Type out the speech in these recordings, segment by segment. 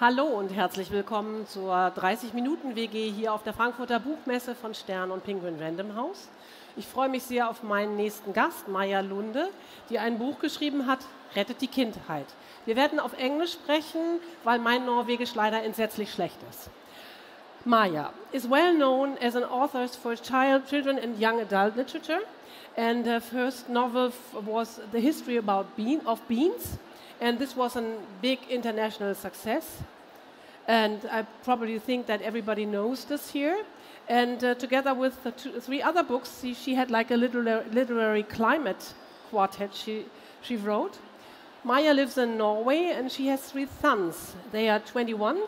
Hallo und herzlich willkommen zur 30-Minuten-WG hier auf der Frankfurter Buchmesse von Stern und Penguin Random House. Ich freue mich sehr auf meinen nächsten Gast, Maja Lunde, die ein Buch geschrieben hat, Rettet die Kindheit. Wir werden auf Englisch sprechen, weil mein Norwegisch leider entsetzlich schlecht ist. Maja is well known as an author for children and young adult literature, and her first novel was The History of Beans. And this was a big international success. And I probably think that everybody knows this here. And together with the three other books, she had like a literary climate quartet she wrote. Maja lives in Norway and she has three sons. They are 21,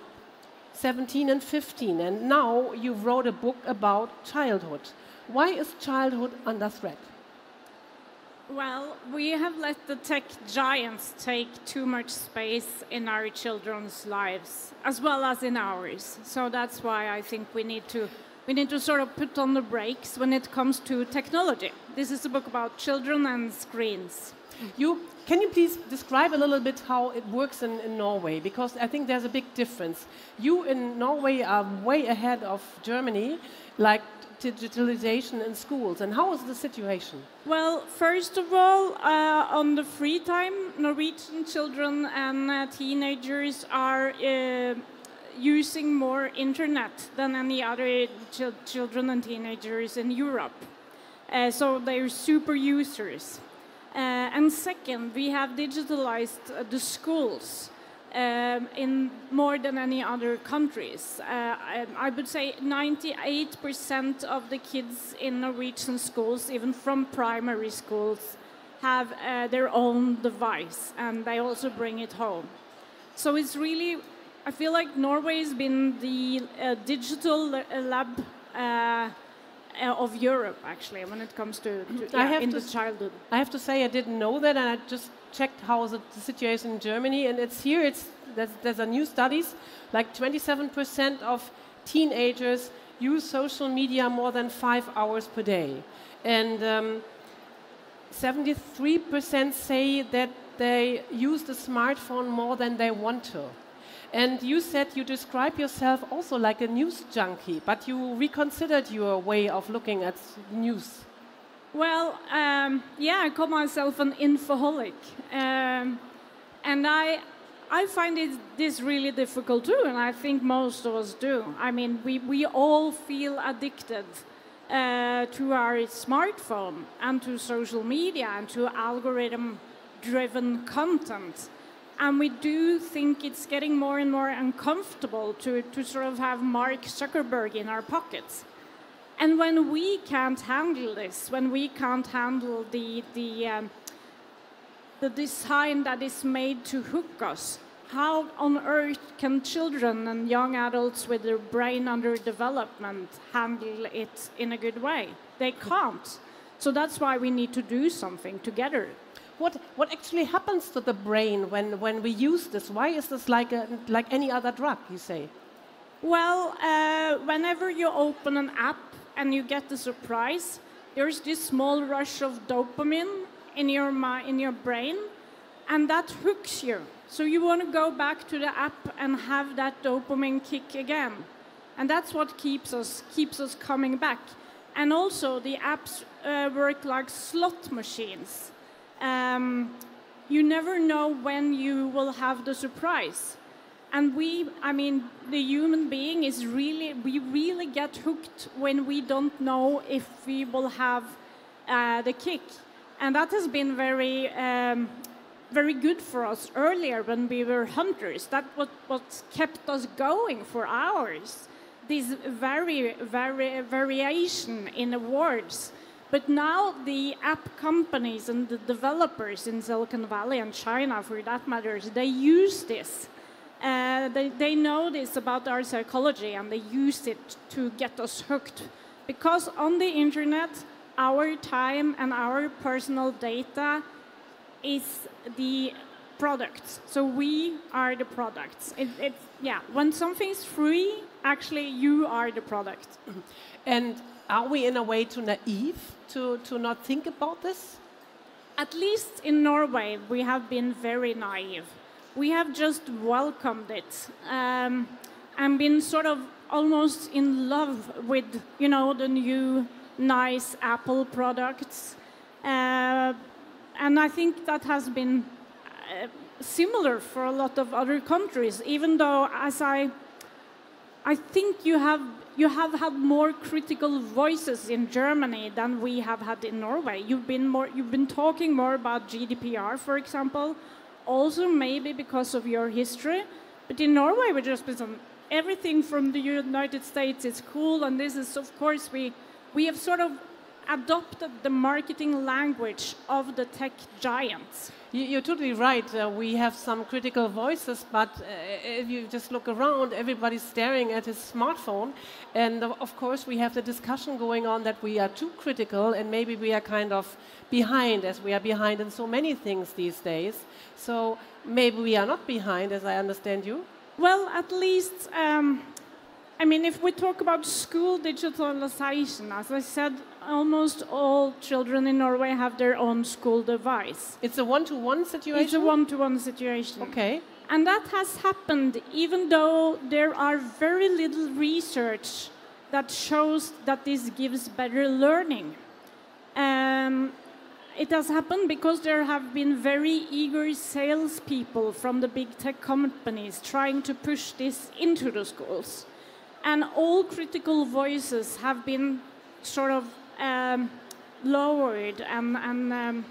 17 and 15. And now you wrote a book about childhood. Why is childhood under threat? Well, we have let the tech giants take too much space in our children's lives, as well as in ours. So that's why I think we need to sort of put on the brakes when it comes to technology. This is a book about children and screens. Can you please describe a little bit how it works in Norway? Because I think there's a big difference. You in Norway are way ahead of Germany, like digitalization in schools. And how is the situation? Well, first of all, on the free time, Norwegian children and teenagers are using more internet than any other children and teenagers in Europe. So they're super users. And second, we have digitalized the schools in more than any other countries. I would say 98% of the kids in Norwegian schools, even from primary schools, have their own device, and they also bring it home. So it's really, I feel like Norway has been the digital lab of Europe, actually, when it comes to the childhood. I have to say I didn't know that, and I just checked how the situation in Germany, and there's a new studies, like 27% of teenagers use social media more than 5 hours per day, and 73% say that they use the smartphone more than they want to. And you said you describe yourself also like a news junkie, but you reconsidered your way of looking at news. Well, yeah, I call myself an infoholic. And I find this really difficult too, and I think most of us do. I mean, we all feel addicted to our smartphone and to social media and to algorithm-driven content. And we do think it's getting more and more uncomfortable to sort of have Mark Zuckerberg in our pockets. And when we can't handle this, when we can't handle the design that is made to hook us, how on earth can children and young adults with their brain under development handle it in a good way? They can't. So that's why we need to do something together. What actually happens to the brain when we use this? Why is this like any other drug, you say? Well, whenever you open an app and you get the surprise, there's this small rush of dopamine in your brain, and that hooks you. So you want to go back to the app and have that dopamine kick again. And that's what keeps us coming back. And also the apps work like slot machines. You never know when you will have the surprise. And the human being we really get hooked when we don't know if we will have the kick. And that has been very, very good for us earlier when we were hunters. That was what kept us going for hours. This variation in awards. But now the app companies and the developers in Silicon Valley and China, for that matter, they use this. They know this about our psychology, and they use it to get us hooked. Because on the internet, our time and our personal data is the products. So we are the products. When something's free, actually you are the product. And are we in a way too naive to not think about this? At least in Norway, we have been very naive. we have just welcomed it and been sort of almost in love with, you know, the new nice Apple products. And I think that has been similar for a lot of other countries, even though, as I think you have had more critical voices in Germany than we have had in Norway. You've been talking more about GDPR, for example, also maybe because of your history. But in Norway, we just been everything from the United States is cool, and this is, of course, we have sort of adopted the marketing language of the tech giants. You're totally right. We have some critical voices, but if you just look around, everybody's staring at his smartphone. And of course, we have the discussion going on that we are too critical and maybe we are kind of behind, as we are behind in so many things these days. So maybe we are not behind, as I understand you. Well, at least, I mean, if we talk about school digitalization, as I said, almost all children in Norway have their own school device. It's a one-to-one situation? It's a one-to-one situation. Okay. And that has happened even though there are very little research that shows that this gives better learning. It has happened because there have been very eager salespeople from the big tech companies trying to push this into the schools. And all critical voices have been sort of lowered, and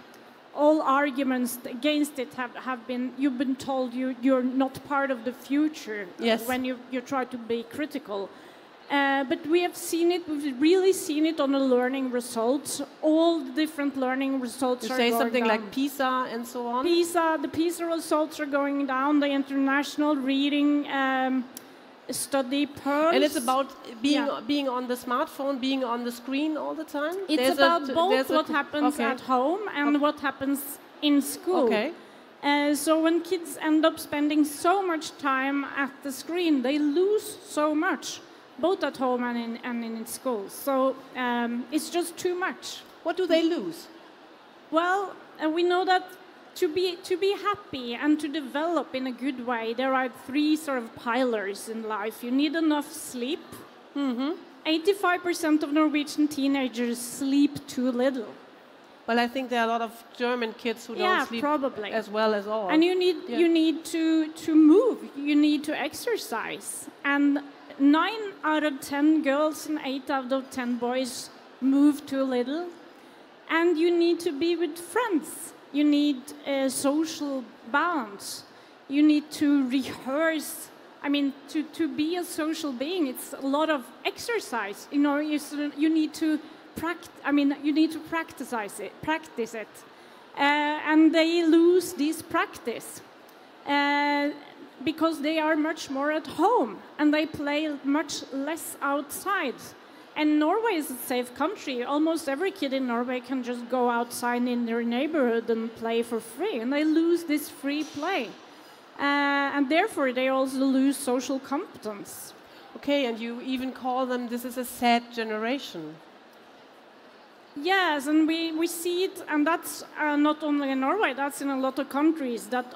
all arguments against it have been, you've been told you're not part of the future. Yes. When you try to be critical. But we have seen it, we've really seen it on the learning results. All the different learning results are going down. You say something like PISA and so on? The PISA results are going down, the international reading study pearls. And it's about being on the smartphone, being on the screen all the time? It's about both what happens at home and what happens in school. Okay. So when kids end up spending so much time at the screen, they lose so much, both at home and in school. So it's just too much. What do they lose? Well, we know that to be happy and to develop in a good way, there are three sort of pillars in life. You need enough sleep. 85% of Norwegian teenagers sleep too little. Well, I think there are a lot of German kids who don't sleep probably as well as all. And you need to move. You need to exercise. And 9 out of 10 girls and 8 out of 10 boys move too little. And you need to be with friends. You need social balance. You need to rehearse. I mean, to be a social being, it's a lot of exercise. You know, you need to practice it. And they lose this practice because they are much more at home and they play much less outside. And Norway is a safe country. Almost every kid in Norway can just go outside in their neighborhood and play for free. And they lose this free play. And therefore, they also lose social competence. Okay, and you even call them, this is a sad generation. Yes, and we see it, and that's not only in Norway, that's in a lot of countries, that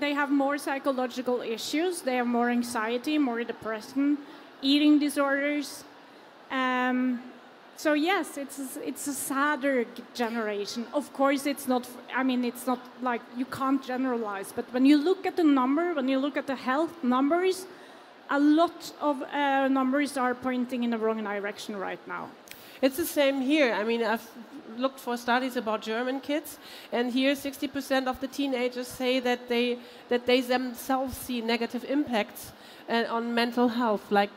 they have more psychological issues, they have more anxiety, more depression, eating disorders. So yes, it's a sadder generation. Of course, it's not like you can't generalize, but when you look at the number, when you look at the health numbers, a lot of numbers are pointing in the wrong direction right now. It's the same here. I mean, I've looked for studies about German kids, and here 60% of the teenagers say that they themselves see negative impacts on mental health, like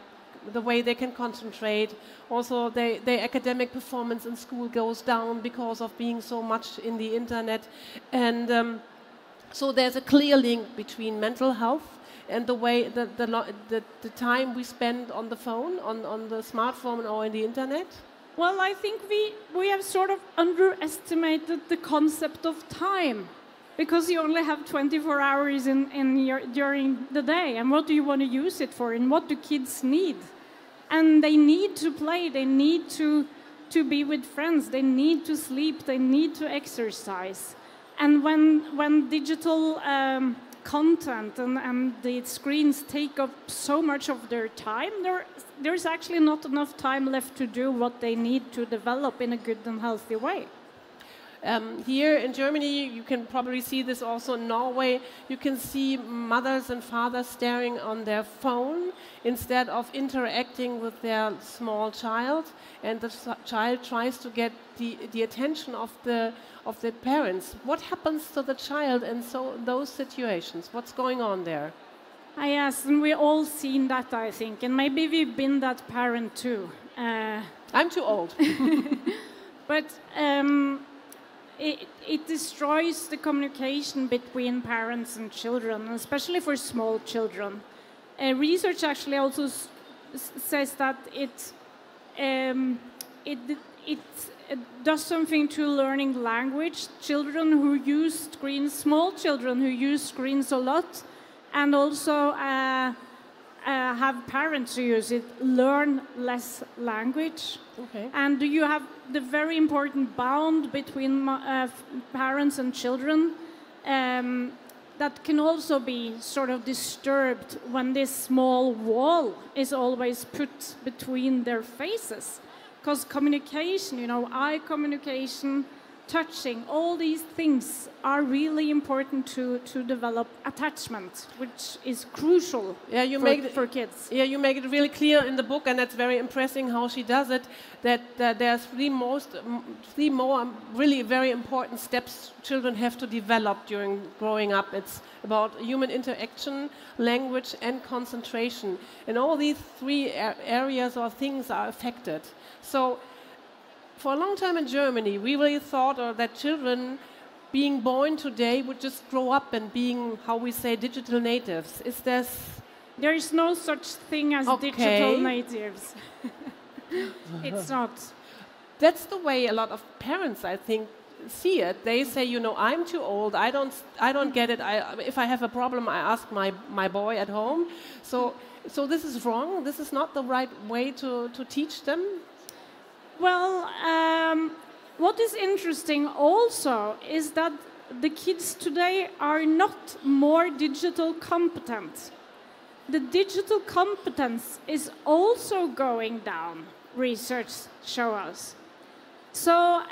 the way they can concentrate. Also, their academic performance in school goes down because of being so much in the internet. And so there's a clear link between mental health and the way the time we spend on the phone, on the smartphone or in the internet. Well, I think we have sort of underestimated the concept of time, because you only have 24 hours during the day. And what do you want to use it for? And what do kids need? And they need to play. They need to be with friends. They need to sleep. They need to exercise. And when digital content and the screens take up so much of their time, there's actually not enough time left to do what they need to develop in a good and healthy way. Here in Germany, you can probably see this also in Norway, you can see mothers and fathers staring on their phone instead of interacting with their small child, and the child tries to get the attention of the parents. What happens to the child in those situations? What's going on there? Yes, and we've all seen that, I think, and maybe we've been that parent too. I'm too old. But it destroys the communication between parents and children, especially for small children. Research actually also says that it does something to learning language. Children who use screens, small children who use screens a lot, and also have parents who use it, learn less language. Okay. And you have the very important bond between parents and children that can also be sort of disturbed when this small wall is always put between their faces. Because communication, eye communication, touching, all these things are really important to develop attachment, which is crucial for kids. Yeah, you make it really clear in the book, and that's very impressive how she does it, that there's three more really very important steps children have to develop during growing up. It's about human interaction, language, and concentration. And all these three areas or things are affected. So for a long time in Germany, we really thought that children being born today would just grow up and being, how we say, digital natives. There is no such thing as digital natives. It's not. That's the way a lot of parents, I think, see it. They say, I'm too old. I don't get it. If I have a problem, I ask my boy at home. So this is wrong. This is not the right way to teach them. Well, what is interesting also is that the kids today are not more digital competent. The digital competence is also going down, research shows us. So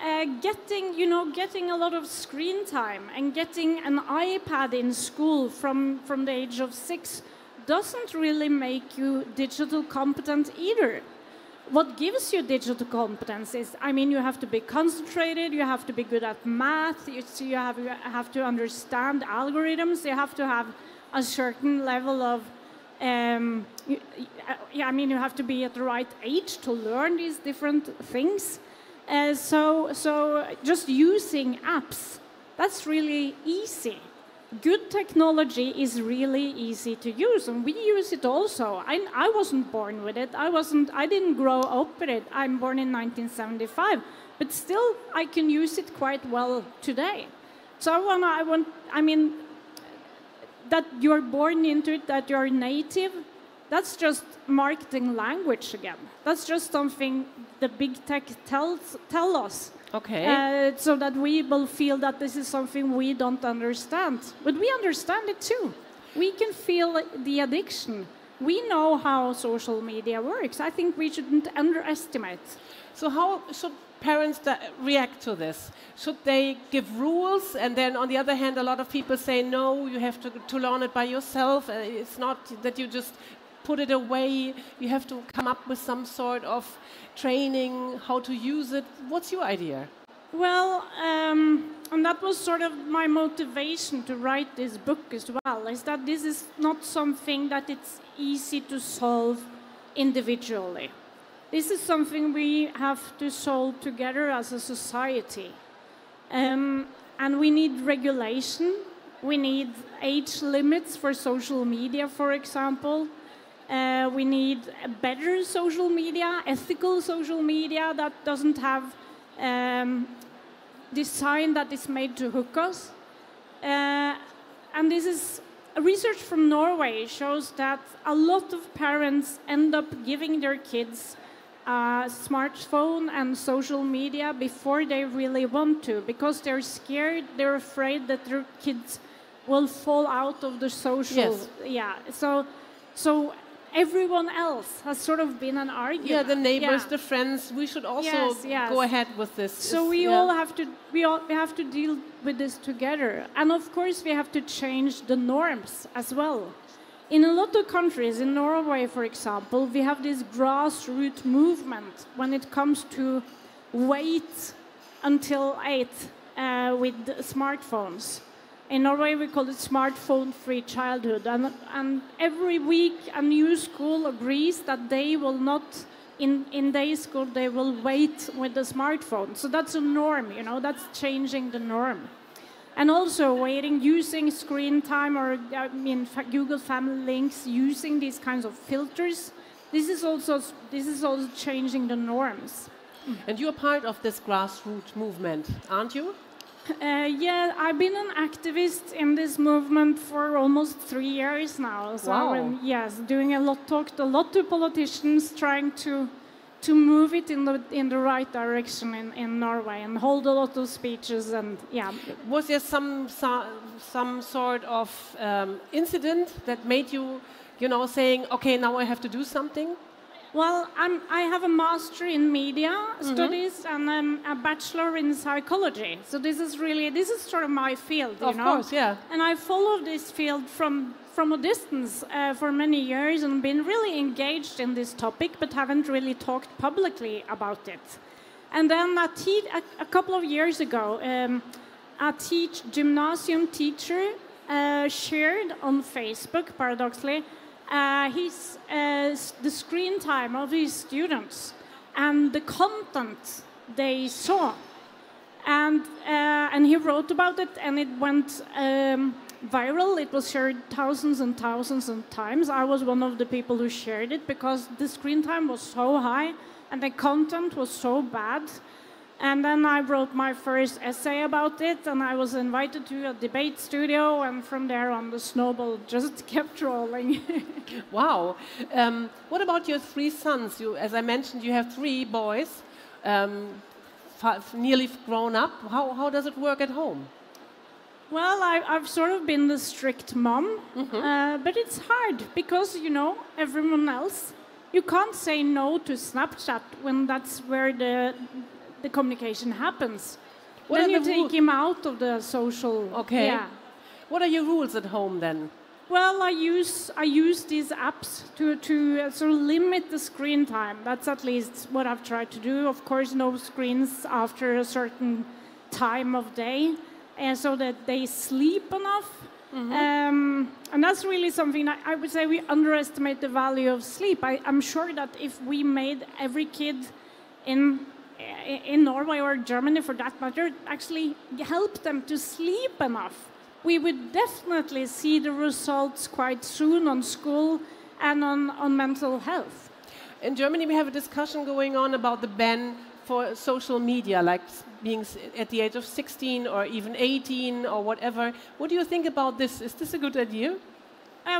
getting a lot of screen time and getting an iPad in school from the age of 6 doesn't really make you digital competent either. What gives you digital competence is, you have to be concentrated, you have to be good at math, you have to understand algorithms, you have to have a certain level of, you have to be at the right age to learn these different things. So just using apps, that's really easy. Good technology is really easy to use, and we use it also. I wasn't born with it. I didn't grow up with it. I'm born in 1975, but still I can use it quite well today. So that you're born into it, that you're native, that's just marketing language again. That's just something the big tech tell us. Okay. So that we will feel that this is something we don't understand. But we understand it too. We can feel the addiction. We know how social media works. I think we shouldn't underestimate. So how should parents react to this? Should they give rules? And then on the other hand, a lot of people say, no, you have to learn it by yourself. It's not that you just put it away. You have to come up with some sort of training, how to use it. What's your idea? Well, and that was sort of my motivation to write this book as well, is that this is not something that it's easy to solve individually. This is something we have to solve together as a society. And we need regulation. We need age limits for social media, for example. We need a better social media, ethical social media that doesn't have design that is made to hook us. And this is research from Norway shows that a lot of parents end up giving their kids smartphone and social media before they really want to, because they're scared, they're afraid that their kids will fall out of the social. Yes. Yeah. So everyone else has sort of been an argument. Yeah, the neighbors, the friends. We should also go ahead with this. So we all have to we have to deal with this together, and of course we have to change the norms as well. In a lot of countries, in Norway, for example, we have this grassroots movement when it comes to wait until 8 with smartphones. In Norway, we call it smartphone-free childhood. And every week, a new school agrees that they will not, in their school, they will wait with the smartphone. So that's a norm, you know, that's changing the norm. And also waiting, using screen time, or Google Family Links, using these kinds of filters. This is also changing the norms. And you're part of this grassroots movement, aren't you? Yeah, I've been an activist in this movement for almost 3 years now. So wow. Yes, doing talked a lot to politicians, trying to move it in the right direction in Norway, and hold a lot of speeches, and yeah. Was there some sort of incident that made you, saying, okay, now I have to do something? Well, I have a master in media studies and a bachelor in psychology. So this is sort of my field, you know. Of course, yeah. And I followed this field from a distance for many years, and been really engaged in this topic, but haven't really talked publicly about it. And then a couple of years ago, a gymnasium teacher shared on Facebook, paradoxically, the screen time of his students and the content they saw, and he wrote about it, and it went viral. It was shared thousands and thousands of times. I was one of the people who shared it because the screen time was so high and the content was so bad. And then I wrote my first essay about it, and I was invited to a debate studio, and from there on the snowball just kept rolling. Wow. What about your 3 sons? As I mentioned, you have 3 boys, nearly grown up. How does it work at home? Well, I've sort of been the strict mom, but it's hard because, everyone else, you can't say no to Snapchat when that's where the communication happens. Then you take him out of the social. Okay. Yeah. What are your rules at home then? Well, I use these apps to sort of limit the screen time. That's at least what I've tried to do. Of course, no screens after a certain time of day, and so that they sleep enough. And that's really something that I would say we underestimate the value of sleep. I'm sure that if we made every kid in Norway or Germany, for that matter, actually help them to sleep enough, we would definitely see the results quite soon on school and on mental health. In Germany, we have a discussion going on about the ban for social media, like being at the age of 16 or even 18 or whatever. What do you think about this? Is this a good idea?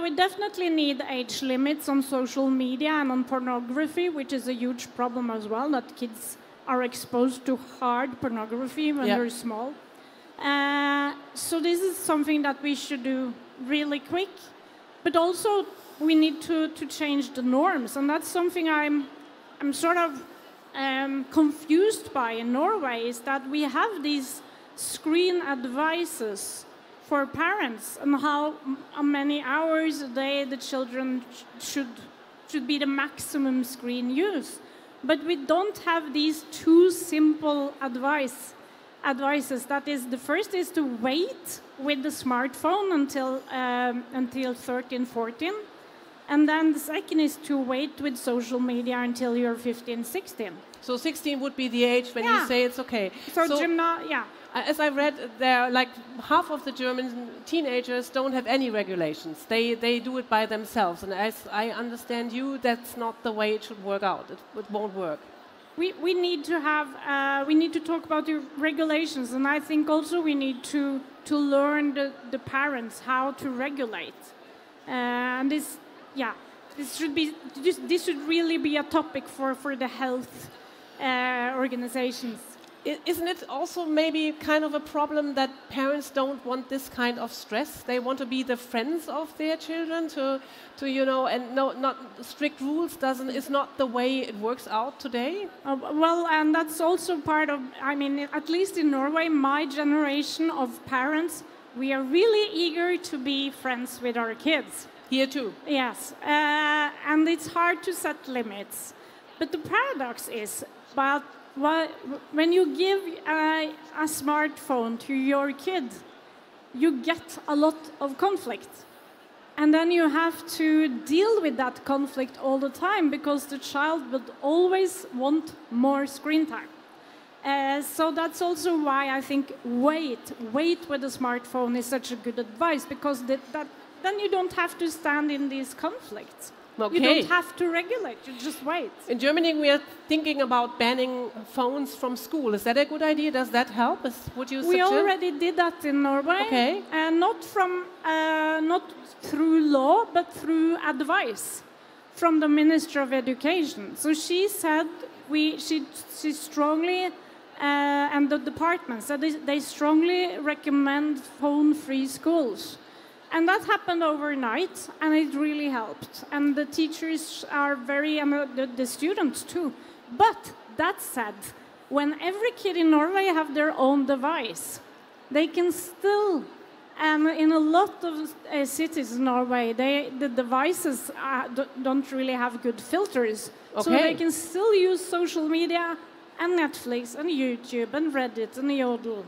We definitely need age limits on social media and on pornography, which is a huge problem as well, that kids are exposed to hard pornography when they're small. So this is something that we should do really quick. But also we need to change the norms, and that's something I'm sort of confused by in Norway, is that we have these screen advices for parents on how many hours a day the children should be the maximum screen use. But we don't have these 2 simple advices. That is, the first is to wait with the smartphone until 13, 14. And then the second is to wait with social media until you're 15, 16. So 16 would be the age when you say it's okay. So as I read, there like half of the German teenagers don't have any regulations. They do it by themselves. And as I understand you, that's not the way it should work out. It won't work. We need to talk about the regulations, and I think also we need to learn the parents how to regulate. And this, this should really be a topic for the health organizations. Isn't it also maybe kind of a problem that parents don't want this kind of stress? They want to be the friends of their children, to and not strict rules is not the way it works out today. Well, and that's also part of. I mean, at least in Norway, my generation of parents, we are really eager to be friends with our kids. Here too. Yes, and it's hard to set limits. But the paradox is, when you give a smartphone to your kid, you get a lot of conflict. And then you have to deal with that conflict all the time because the child would always want more screen time. So that's also why I think wait with a smartphone is such a good advice, because then you don't have to stand in these conflicts. Okay. You don't have to regulate, you just wait. In Germany, we are thinking about banning phones from school. Is that a good idea? Does that help? Would you suggest? We already did that in Norway. Okay. Not through law, but through advice from the Minister of Education. So she said she strongly, and the department said they strongly recommend phone-free schools. And that happened overnight, and it really helped. And the teachers are the students too. But that said, when every kid in Norway have their own device, they can still, in a lot of cities in Norway, the devices don't really have good filters. Okay. So they can still use social media and Netflix and YouTube and Reddit and Yodel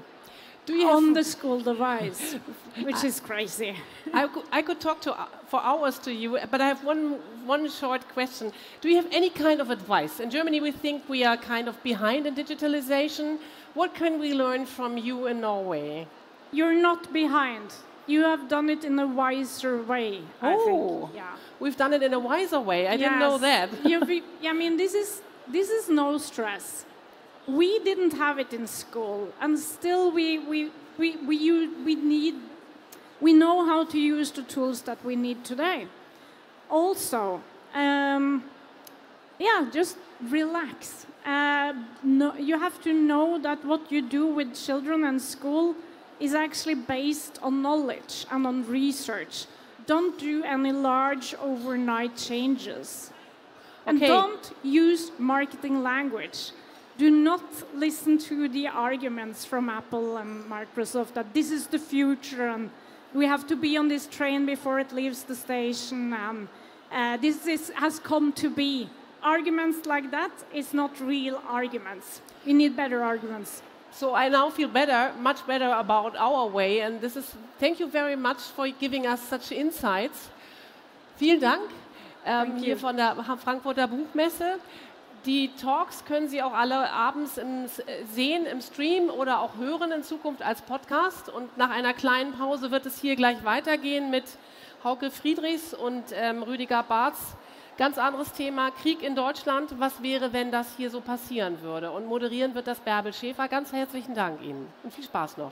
on the school device, which is crazy. I could talk for hours to you, but I have one short question. Do you have any kind of advice? In Germany, we think we are kind of behind in digitalization. What can we learn from you in Norway? You're not behind. You have done it in a wiser way, I think. Yeah. We've done it in a wiser way. I didn't know that. I mean, this is no stress. We didn't have it in school, and still we know how to use the tools that we need today. Also, just relax. You have to know that what you do with children and school is actually based on knowledge and on research. Don't do any large overnight changes. And don't use marketing language. Do not listen to the arguments from Apple and Microsoft that this is the future and we have to be on this train before it leaves the station. This has come to be. Arguments like that is not real arguments. We need better arguments. So I now feel much better about our way. And thank you very much for giving us such insights. Vielen Dank. Hier von der Frankfurter Buchmesse. Die Talks können Sie auch alle abends sehen im Stream oder auch hören in Zukunft als Podcast. Und nach einer kleinen Pause wird es hier gleich weitergehen mit Hauke Friedrichs und Rüdiger Barths. Ganz anderes Thema, Krieg in Deutschland. Was wäre, wenn das hier so passieren würde? Und moderieren wird das Bärbel Schäfer. Ganz herzlichen Dank Ihnen und viel Spaß noch.